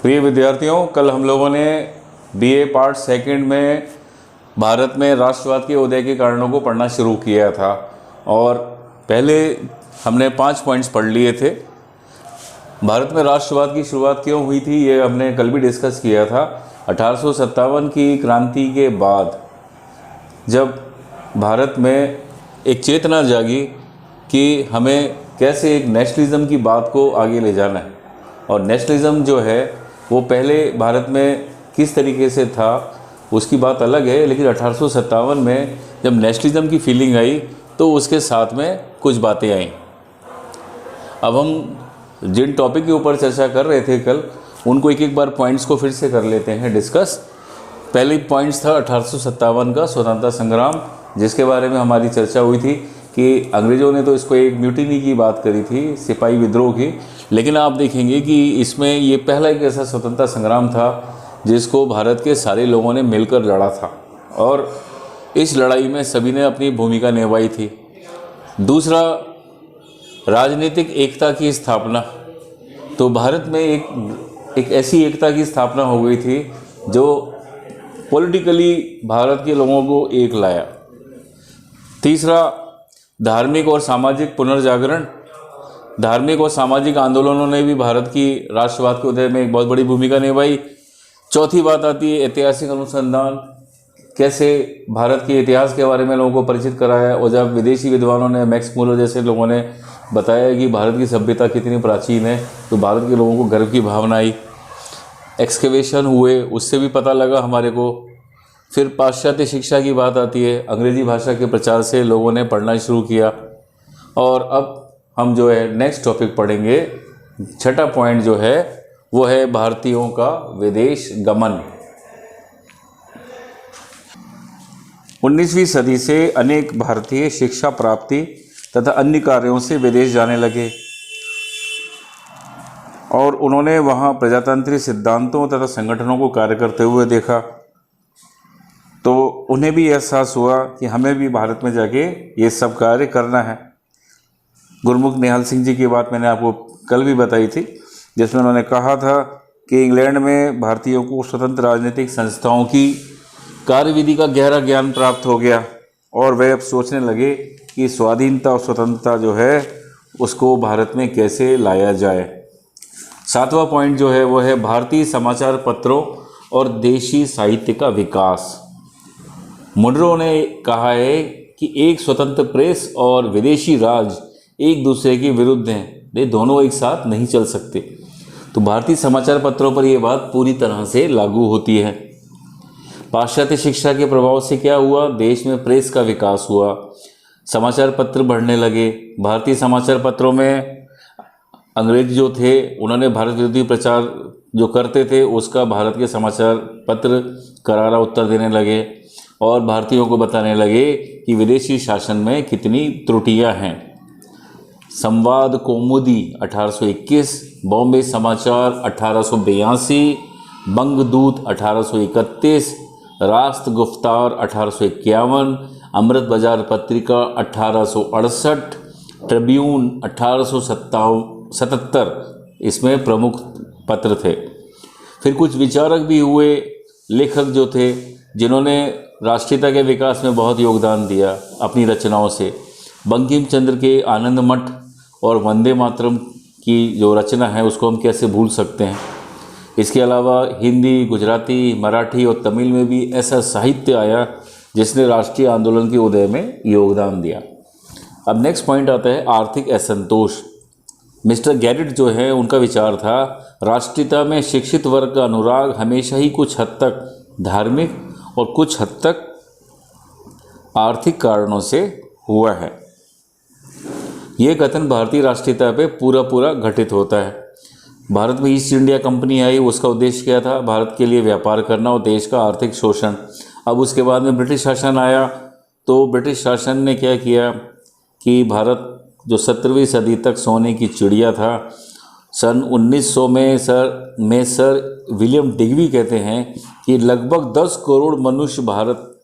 प्रिय विद्यार्थियों, कल हम लोगों ने बीए पार्ट सेकंड में भारत में राष्ट्रवाद के उदय के कारणों को पढ़ना शुरू किया था और पहले हमने 5 पॉइंट्स पढ़ लिए थे। भारत में राष्ट्रवाद की शुरुआत क्यों हुई थी ये हमने कल भी डिस्कस किया था। 1857 की क्रांति के बाद जब भारत में एक चेतना जागी कि हमें कैसे एक नेशनलिज्म की बात को आगे ले जाना है, और नेशनलिज्म जो है वो पहले भारत में किस तरीके से था उसकी बात अलग है, लेकिन 1857 में जब नेशनलिज्म की फीलिंग आई तो उसके साथ में कुछ बातें आई। अब हम जिन टॉपिक के ऊपर चर्चा कर रहे थे कल, उनको एक एक बार पॉइंट्स को फिर से कर लेते हैं डिस्कस। पहली पॉइंट्स था 1857 का स्वतंत्रता संग्राम, जिसके बारे में हमारी चर्चा हुई थी कि अंग्रेज़ों ने तो इसको एक म्यूटिनी की बात करी थी, सिपाही विद्रोह की, लेकिन आप देखेंगे कि इसमें ये पहला एक ऐसा स्वतंत्रता संग्राम था जिसको भारत के सारे लोगों ने मिलकर लड़ा था और इस लड़ाई में सभी ने अपनी भूमिका निभाई थी। दूसरा, राजनीतिक एकता की स्थापना। तो भारत में एक ऐसी एकता की स्थापना हो गई थी जो पॉलिटिकली भारत के लोगों को एक लाया। तीसरा, धार्मिक और सामाजिक पुनर्जागरण। धार्मिक और सामाजिक आंदोलनों ने भी भारत की राष्ट्रवाद के उदय में एक बहुत बड़ी भूमिका निभाई। चौथी बात आती है ऐतिहासिक अनुसंधान। कैसे भारत के इतिहास के बारे में लोगों को परिचित कराया, और जब विदेशी विद्वानों ने, मैक्स मूलर जैसे लोगों ने बताया कि भारत की सभ्यता कितनी प्राचीन है, तो भारत के लोगों को गर्व की भावना आई। एक्सकेवेशन हुए, उससे भी पता लगा हमारे को। फिर पाश्चात्य शिक्षा की बात आती है। अंग्रेज़ी भाषा के प्रचार से लोगों ने पढ़ना शुरू किया। और अब हम जो है नेक्स्ट टॉपिक पढ़ेंगे। छठा पॉइंट जो है वो है भारतीयों का विदेश गमन। 19वीं सदी से अनेक भारतीय शिक्षा प्राप्ति तथा अन्य कार्यों से विदेश जाने लगे और उन्होंने वहाँ प्रजातांत्रिक सिद्धांतों तथा संगठनों को कार्य करते हुए देखा। तो उन्हें भी एहसास हुआ कि हमें भी भारत में जाके ये सब कार्य करना है। गुरमुख निहाल सिंह जी की बात मैंने आपको कल भी बताई थी, जिसमें उन्होंने कहा था कि इंग्लैंड में भारतीयों को स्वतंत्र राजनीतिक संस्थाओं की कार्यविधि का गहरा ज्ञान प्राप्त हो गया और वे अब सोचने लगे कि स्वाधीनता और स्वतंत्रता जो है उसको भारत में कैसे लाया जाए। सातवां पॉइंट जो है वो है भारतीय समाचार पत्रों और देशी साहित्य का विकास। मुनरो ने कहा है कि एक स्वतंत्र प्रेस और विदेशी राज एक दूसरे के विरुद्ध हैं, ये दोनों एक साथ नहीं चल सकते। तो भारतीय समाचार पत्रों पर यह बात पूरी तरह से लागू होती है। पाश्चात्य शिक्षा के प्रभाव से क्या हुआ, देश में प्रेस का विकास हुआ, समाचार पत्र बढ़ने लगे। भारतीय समाचार पत्रों में अंग्रेज जो थे उन्होंने भारत विरोधी प्रचार जो करते थे उसका भारत के समाचार पत्र करारा उत्तर देने लगे और भारतीयों को बताने लगे कि विदेशी शासन में कितनी त्रुटियां हैं। संवाद कौमुदी 1821, बॉम्बे समाचार 1882, बंगदूत 1831, राष्ट्र गुफ्तार 1851, अमृत बाजार पत्रिका 1868, ट्रिब्यून 1877 इसमें प्रमुख पत्र थे। फिर कुछ विचारक भी हुए, लेखक जो थे जिन्होंने राष्ट्रीयता के विकास में बहुत योगदान दिया अपनी रचनाओं से। बंकिम चंद्र के आनंद मठ और वंदे मातरम की जो रचना है उसको हम कैसे भूल सकते हैं। इसके अलावा हिंदी, गुजराती, मराठी और तमिल में भी ऐसा साहित्य आया जिसने राष्ट्रीय आंदोलन के उदय में योगदान दिया। अब नेक्स्ट पॉइंट आता है आर्थिक असंतोष। मिस्टर गैरिट जो है उनका विचार था राष्ट्रीयता में शिक्षित वर्ग का अनुराग हमेशा ही कुछ हद तक धार्मिक और कुछ हद तक आर्थिक कारणों से हुआ है। ये कथन भारतीय राष्ट्रीयता पे पूरा घटित होता है। भारत में ईस्ट इंडिया कंपनी आई, उसका उद्देश्य क्या था, भारत के लिए व्यापार करना और देश का आर्थिक शोषण। अब उसके बाद में ब्रिटिश शासन आया, तो ब्रिटिश शासन ने क्या किया कि भारत जो 17वीं सदी तक सोने की चिड़िया था, सन 1900 में सर विलियम डिग्बी कहते हैं कि लगभग 10 करोड़ मनुष्य भारत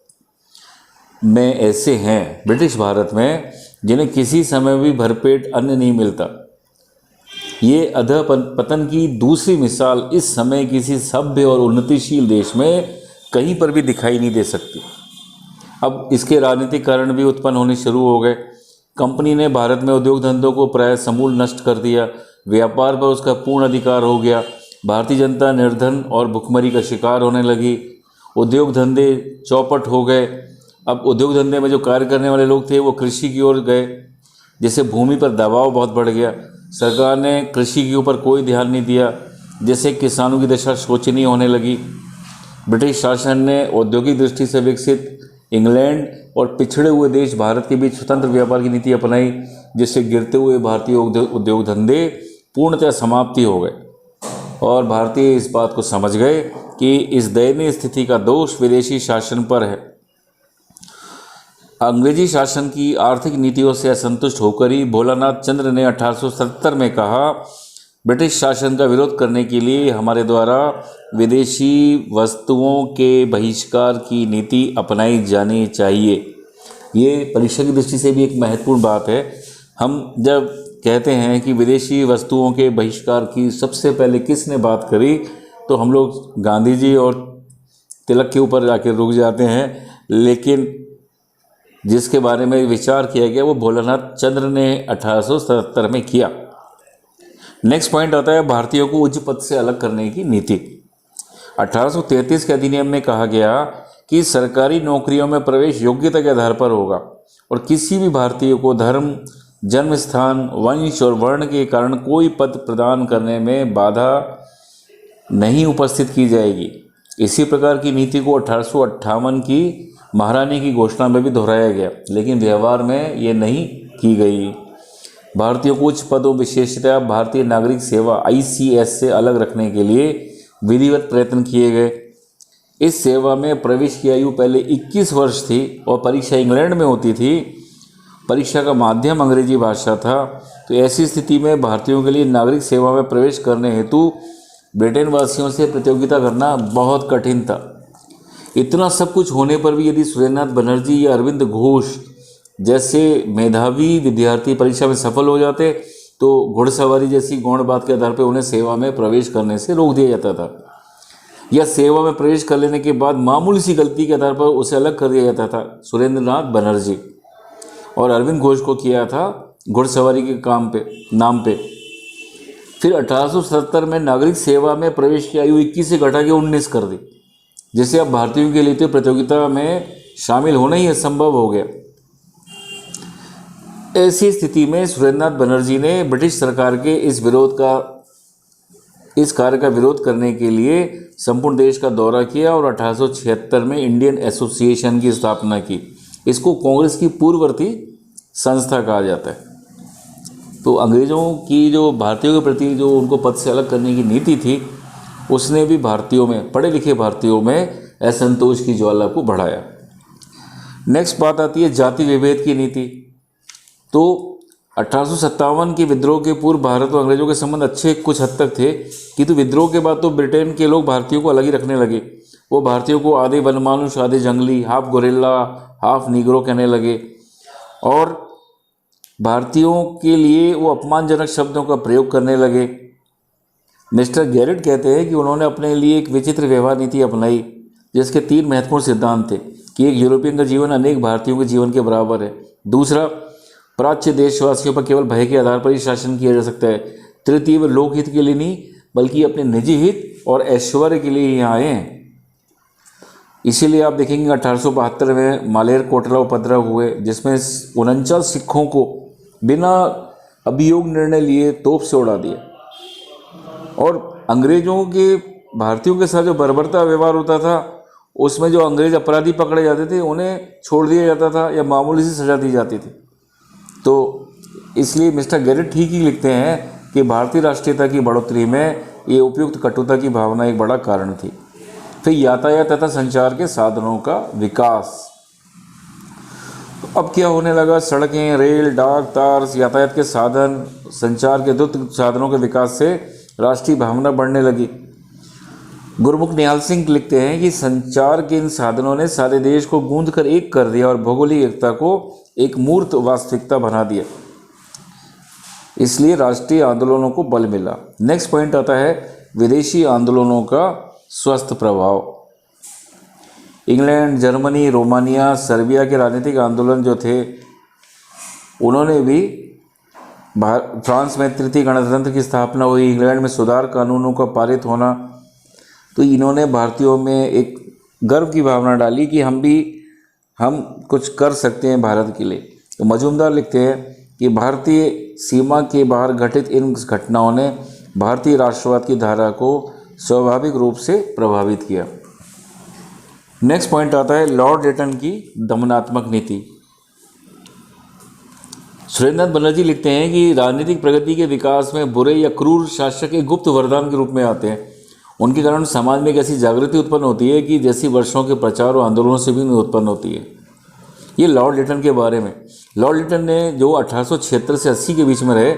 में ऐसे हैं, ब्रिटिश भारत में, जिन्हें किसी समय भी भरपेट अन्न नहीं मिलता। ये अधपतन की दूसरी मिसाल इस समय किसी सभ्य और उन्नतिशील देश में कहीं पर भी दिखाई नहीं दे सकती। अब इसके राजनीतिक कारण भी उत्पन्न होने शुरू हो गए। कंपनी ने भारत में उद्योग धंधों को प्राय समूल नष्ट कर दिया। व्यापार पर उसका पूर्ण अधिकार हो गया। भारतीय जनता निर्धन और भुखमरी का शिकार होने लगी। उद्योग धंधे चौपट हो गए। अब उद्योग धंधे में जो कार्य करने वाले लोग थे वो कृषि की ओर गए, जिससे भूमि पर दबाव बहुत बढ़ गया। सरकार ने कृषि के ऊपर कोई ध्यान नहीं दिया, जिससे किसानों की दशा शोचनीय होने लगी। ब्रिटिश शासन ने औद्योगिक दृष्टि से विकसित इंग्लैंड और पिछड़े हुए देश भारत के बीच स्वतंत्र व्यापार की नीति अपनाई, जिससे गिरते हुए भारतीय उद्योग धंधे पूर्णतः समाप्ति हो गए। और भारतीय इस बात को समझ गए कि इस दयनीय स्थिति का दोष विदेशी शासन पर है। अंग्रेजी शासन की आर्थिक नीतियों से असंतुष्ट होकर ही भोलानाथ चंद्र ने 1870 में कहा, ब्रिटिश शासन का विरोध करने के लिए हमारे द्वारा विदेशी वस्तुओं के बहिष्कार की नीति अपनाई जानी चाहिए। ये परीक्षा की दृष्टि से भी एक महत्वपूर्ण बात है। हम जब कहते हैं कि विदेशी वस्तुओं के बहिष्कार की सबसे पहले किसने बात करी, तो हम लोग गांधी जी और तिलक के ऊपर जाकर रुक जाते हैं, लेकिन जिसके बारे में विचार किया गया वो भोलानाथ चंद्र ने 1877 में किया। नेक्स्ट पॉइंट आता है भारतीयों को उच्च पद से अलग करने की नीति। 1833 के अधिनियम में कहा गया कि सरकारी नौकरियों में प्रवेश योग्यता के आधार पर होगा और किसी भी भारतीय को धर्म, जन्म स्थान, वंश और वर्ण के कारण कोई पद प्रदान करने में बाधा नहीं उपस्थित की जाएगी। इसी प्रकार की नीति को 1858 की महारानी की घोषणा में भी दोहराया गया, लेकिन व्यवहार में ये नहीं की गई। भारतीयों को उच्च पदों, विशेषतः भारतीय नागरिक सेवा ICS से अलग रखने के लिए विधिवत प्रयत्न किए गए। इस सेवा में प्रवेश की आयु पहले 21 वर्ष थी और परीक्षा इंग्लैंड में होती थी। परीक्षा का माध्यम अंग्रेजी भाषा था, तो ऐसी स्थिति में भारतीयों के लिए नागरिक सेवा में प्रवेश करने हेतु ब्रिटेन वासियों से प्रतियोगिता करना बहुत कठिन था। इतना सब कुछ होने पर भी यदि सुरेंद्रनाथ बनर्जी या अरविंद घोष जैसे मेधावी विद्यार्थी परीक्षा में सफल हो जाते तो घुड़सवारी जैसी गौण बात के आधार पर उन्हें सेवा में प्रवेश करने से रोक दिया जाता था, या सेवा में प्रवेश कर लेने के बाद मामूली सी गलती के आधार पर उसे अलग कर दिया जाता था। सुरेंद्रनाथ बनर्जी और अरविंद घोष को किया था घुड़सवारी के नाम पे। फिर 1877 में नागरिक सेवा में प्रवेश की आयु 21 से घटा के 19 कर दी, जिससे अब भारतीयों के लिए प्रतियोगिता में शामिल होना ही असंभव हो गया। ऐसी स्थिति में सुरेंद्रनाथ बनर्जी ने ब्रिटिश सरकार के इस कार्य का विरोध करने के लिए संपूर्ण देश का दौरा किया और 1876 में इंडियन एसोसिएशन की स्थापना की। इसको कांग्रेस की पूर्ववर्ती संस्था कहा जाता है। तो अंग्रेज़ों की जो भारतीयों के प्रति जो उनको पद से अलग करने की नीति थी, उसने भी भारतीयों में, पढ़े लिखे भारतीयों में असंतोष की ज्वाला को बढ़ाया। नेक्स्ट बात आती है जाति विभेद की नीति। तो 1857 के विद्रोह के पूर्व भारत और अंग्रेजों के संबंध अच्छे कुछ हद तक थे, किंतु विद्रोह के बाद तो ब्रिटेन के लोग भारतीयों को अलग ही रखने लगे। वो भारतीयों को आधे वनमानुष, आधे जंगली, हाफ गोरिल्ला, हाफ नीग्रो कहने लगे और भारतीयों के लिए वो अपमानजनक शब्दों का प्रयोग करने लगे। मिस्टर गैरेट कहते हैं कि उन्होंने अपने लिए एक विचित्र व्यवहार नीति अपनाई, जिसके 3 महत्वपूर्ण सिद्धांत थे कि एक यूरोपियन का जीवन अनेक भारतीयों के जीवन के बराबर है। दूसरा, प्राच्य देशवासियों पर केवल भय के आधार पर ही शासन किया जा सकता है। तृतीय, वे लोकहित के लिए नहीं बल्कि अपने निजी हित और ऐश्वर्य के लिए यहाँ आए हैं। इसीलिए आप देखेंगे 1872 में मालेरकोटला उपद्रव हुए, जिसमें 49 सिखों को बिना अभियोग निर्णय लिए तोप से उड़ा दिया। और अंग्रेजों के भारतीयों के साथ जो बर्बरता व्यवहार होता था, उसमें जो अंग्रेज अपराधी पकड़े जाते थे उन्हें छोड़ दिया जाता था या मामूली सी सजा दी जाती थी। तो इसलिए मिस्टर गैरेट ठीक ही लिखते हैं कि भारतीय राष्ट्रीयता की बढ़ोतरी में ये उपयुक्त कटुता की भावना एक बड़ा कारण थी। फिर यातायात तथा संचार के साधनों का विकास। अब क्या होने लगा, सड़कें, रेल, डाक, तार, यातायात के साधन, संचार के द्रुत साधनों के विकास से राष्ट्रीय भावना बढ़ने लगी। गुरमुख निहाल सिंह लिखते हैं कि संचार के इन साधनों ने सारे देश को गूंद कर एक कर दिया और भौगोलिक एकता को एक मूर्त वास्तविकता बना दिया। इसलिए राष्ट्रीय आंदोलनों को बल मिला। नेक्स्ट पॉइंट आता है विदेशी आंदोलनों का स्वस्थ प्रभाव। इंग्लैंड, जर्मनी, रोमानिया, सर्बिया के राजनीतिक आंदोलन जो थे उन्होंने भी फ्रांस में तृतीय गणतंत्र की स्थापना हुई, इंग्लैंड में सुधार कानूनों का पारित होना, तो इन्होंने भारतीयों में एक गर्व की भावना डाली कि हम कुछ कर सकते हैं भारत के लिए। तो मजूमदार लिखते हैं कि भारतीय सीमा के बाहर घटित इन घटनाओं ने भारतीय राष्ट्रवाद की धारा को स्वाभाविक रूप से प्रभावित किया। नेक्स्ट पॉइंट आता है लॉर्ड लिटन की दमनात्मक नीति। सुरेंद्रनाथ बनर्जी लिखते हैं कि राजनीतिक प्रगति के विकास में बुरे या क्रूर शासक एक गुप्त वरदान के रूप में आते हैं। उनके कारण समाज में एक ऐसी जागृति उत्पन्न होती है कि जैसी वर्षों के प्रचार और आंदोलनों से भी उत्पन्न होती है। ये लॉर्ड लिटन के बारे में। लॉर्ड लिटन ने जो 1876 से 80 के बीच में रहे,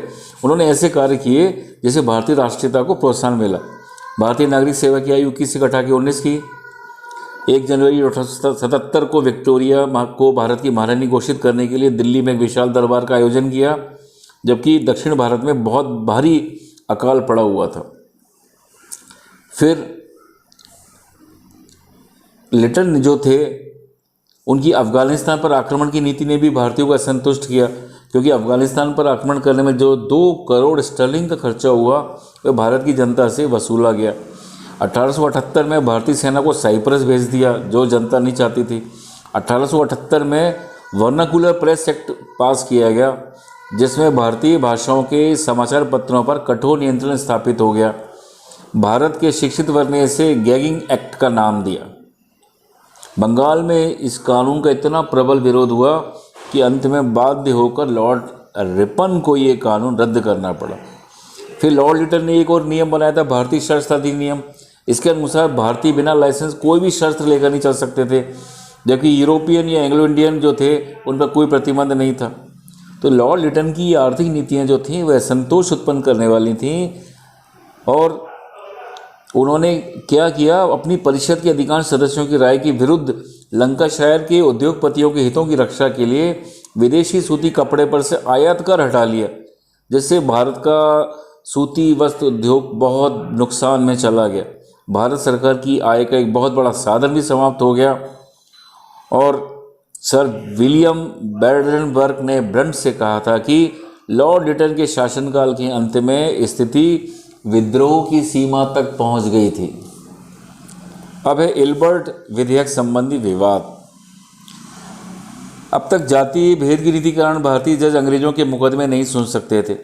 उन्होंने ऐसे कार्य किए जैसे भारतीय राष्ट्रीयता को प्रोत्साहन मिला। भारतीय नागरिक सेवा की आयु 21 से घटा के 19 की। 1 जनवरी 1877 को विक्टोरिया को भारत की महारानी घोषित करने के लिए दिल्ली में एक विशाल दरबार का आयोजन किया, जबकि दक्षिण भारत में बहुत भारी अकाल पड़ा हुआ था। फिर लिटन जो थे उनकी अफगानिस्तान पर आक्रमण की नीति ने भी भारतीयों को असंतुष्ट किया, क्योंकि अफगानिस्तान पर आक्रमण करने में जो 2 करोड़ स्टर्लिंग का खर्चा हुआ वह भारत की जनता से वसूला गया। 1878 में भारतीय सेना को साइप्रस भेज दिया, जो जनता नहीं चाहती थी। 1878 में वर्नाकुलर प्रेस एक्ट पास किया गया, जिसमें भारतीय भाषाओं के समाचार पत्रों पर कठोर नियंत्रण स्थापित हो गया। भारत के शिक्षित वर्ग ने इसे गैगिंग एक्ट का नाम दिया। बंगाल में इस कानून का इतना प्रबल विरोध हुआ कि अंत में बाध्य होकर लॉर्ड रिपन को ये कानून रद्द करना पड़ा। फिर लॉर्ड लिटन ने एक और नियम बनाया था, भारतीय शस्त्र अधिनियम। इसके अनुसार भारतीय बिना लाइसेंस कोई भी शस्त्र लेकर नहीं चल सकते थे, जबकि यूरोपियन या एंग्लो इंडियन जो थे उन पर कोई प्रतिबंध नहीं था। तो लॉर्ड लिटन की आर्थिक नीतियाँ जो थीं वह संतोष उत्पन्न करने वाली थीं, और उन्होंने क्या किया, अपनी परिषद के अधिकांश सदस्यों की राय के विरुद्ध लंकाशायर के उद्योगपतियों के हितों की रक्षा के लिए विदेशी सूती कपड़े पर से आयात कर हटा लिया, जिससे भारत का सूती वस्त्र उद्योग बहुत नुकसान में चला गया। भारत सरकार की आय का एक बहुत बड़ा साधन भी समाप्त हो गया। और सर विलियम बैरडनबर्ग ने ब्रंट से कहा था कि लॉर्ड लिटन के शासनकाल के अंत में स्थिति विद्रोह की सीमा तक पहुंच गई थी। अब है इल्बर्ट विधेयक संबंधी विवाद। अब तक जातीय भेद की नीति के कारण भारतीय जज अंग्रेजों के मुकदमे नहीं सुन सकते थे,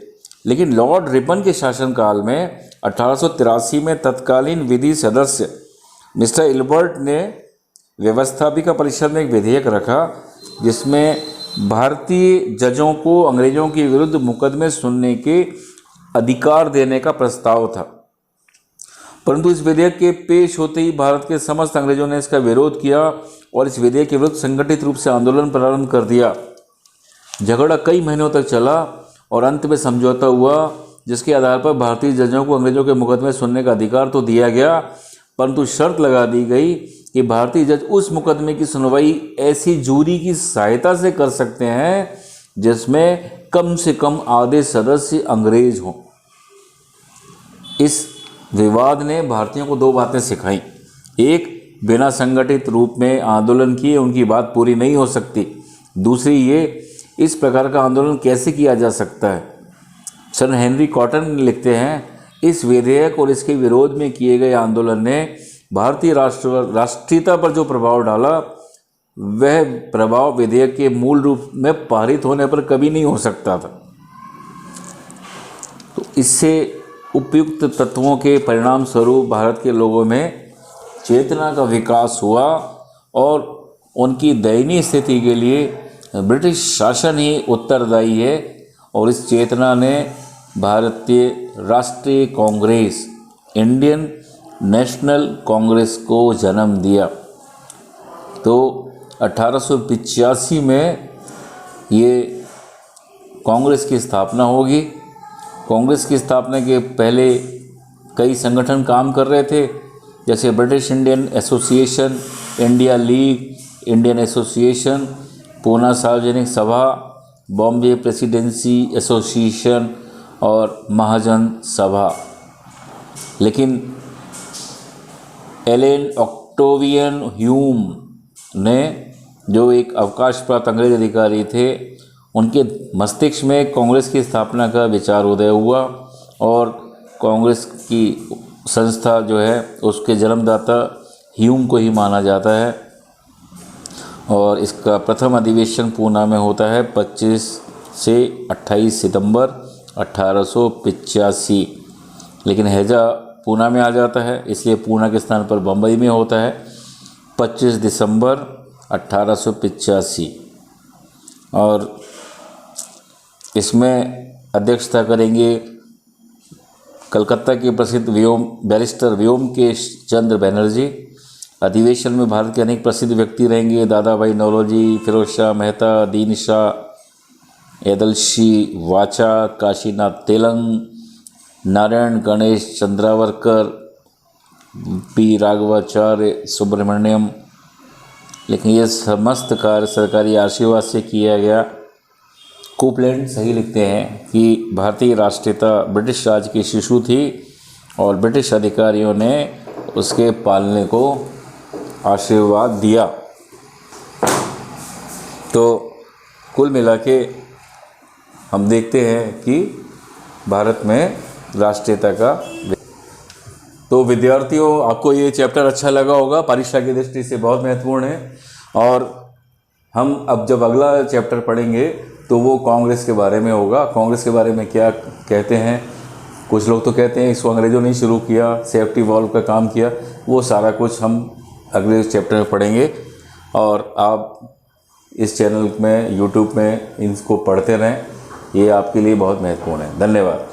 लेकिन लॉर्ड रिपन के शासनकाल में 1883 में तत्कालीन विधि सदस्य मिस्टर इल्बर्ट ने व्यवस्थापिका परिषद में एक विधेयक रखा, जिसमें भारतीय जजों को अंग्रेजों के विरुद्ध मुकदमे सुनने के अधिकार देने का प्रस्ताव था। परंतु इस विधेयक के पेश होते ही भारत के समस्त अंग्रेजों ने इसका विरोध किया और इस विधेयक के विरुद्ध संगठित रूप से आंदोलन प्रारंभ कर दिया। झगड़ा कई महीनों तक चला और अंत में समझौता हुआ, जिसके आधार पर भारतीय जजों को अंग्रेजों के मुकदमे सुनने का अधिकार तो दिया गया, परंतु शर्त लगा दी गई कि भारतीय जज उस मुकदमे की सुनवाई ऐसी जूरी की सहायता से कर सकते हैं जिसमें कम से कम आधे सदस्य अंग्रेज हों। इस विवाद ने भारतीयों को 2 बातें सिखाई। एक, बिना संगठित रूप में आंदोलन किए उनकी बात पूरी नहीं हो सकती। दूसरी ये, इस प्रकार का आंदोलन कैसे किया जा सकता है। सर हेनरी कॉटन लिखते हैं, इस विधेयक और इसके विरोध में किए गए आंदोलन ने भारतीय राष्ट्रीयता पर जो प्रभाव डाला, वह प्रभाव विधेयक के मूल रूप में पारित होने पर कभी नहीं हो सकता था। तो इससे उपयुक्त तत्वों के परिणाम स्वरूप भारत के लोगों में चेतना का विकास हुआ और उनकी दयनीय स्थिति के लिए ब्रिटिश शासन ही उत्तरदायी है। और इस चेतना ने भारतीय राष्ट्रीय कांग्रेस, इंडियन नेशनल कांग्रेस को जन्म दिया। तो 1885 में ये कांग्रेस की स्थापना होगी। कांग्रेस की स्थापना के पहले कई संगठन काम कर रहे थे, जैसे British Indian association, India league, Indian association, Poona सार्वजनिक सभा, बॉम्बे प्रेसिडेंसी एसोसिएशन और महाजन सभा। लेकिन एलेन ऑक्टेवियन ह्यूम ने, जो एक अवकाश प्राप्त अंग्रेज अधिकारी थे, उनके मस्तिष्क में कांग्रेस की स्थापना का विचार उदय हुआ और कांग्रेस की संस्था जो है उसके जन्मदाता ह्यूम को ही माना जाता है। और इसका प्रथम अधिवेशन पूना में होता है 25 से 28 सितंबर 1885। लेकिन हैजा पूना में आ जाता है, इसलिए पूना के स्थान पर बम्बई में होता है 25 दिसंबर 1885। और इसमें अध्यक्षता करेंगे कलकत्ता के प्रसिद्ध बैरिस्टर व्योमकेश चंद्र बनर्जी। अधिवेशन में भारत के अनेक प्रसिद्ध व्यक्ति रहेंगे, दादा भाई नौरोजी, फिरोज शाह मेहता, दीन शाह, एदलशी वाचा, काशीनाथ तेलंग, नारायण गणेश चंद्रावरकर, पी राघवाचार्य सुब्रमण्यम। लेकिन यह समस्त कार्य सरकारी आशीर्वाद से किया गया। कोपलैंड सही लिखते हैं कि भारतीय राष्ट्रीयता ब्रिटिश राज की शिशु थी और ब्रिटिश अधिकारियों ने उसके पालने को आशीर्वाद दिया। तो कुल मिला के हम देखते हैं कि भारत में राष्ट्रीयता का। तो विद्यार्थियों, आपको ये चैप्टर अच्छा लगा होगा, परीक्षा की दृष्टि से बहुत महत्वपूर्ण है। और हम अब जब अगला चैप्टर पढ़ेंगे तो वो कांग्रेस के बारे में होगा। कांग्रेस के बारे में क्या कहते हैं, कुछ लोग तो कहते हैं इसको अंग्रेज़ों ने शुरू किया, सेफ्टी वॉल्व का काम किया, वो सारा कुछ हम अगले चैप्टर में पढ़ेंगे। और आप इस चैनल में, यूट्यूब में इनको पढ़ते रहें, ये आपके लिए बहुत महत्वपूर्ण है। धन्यवाद।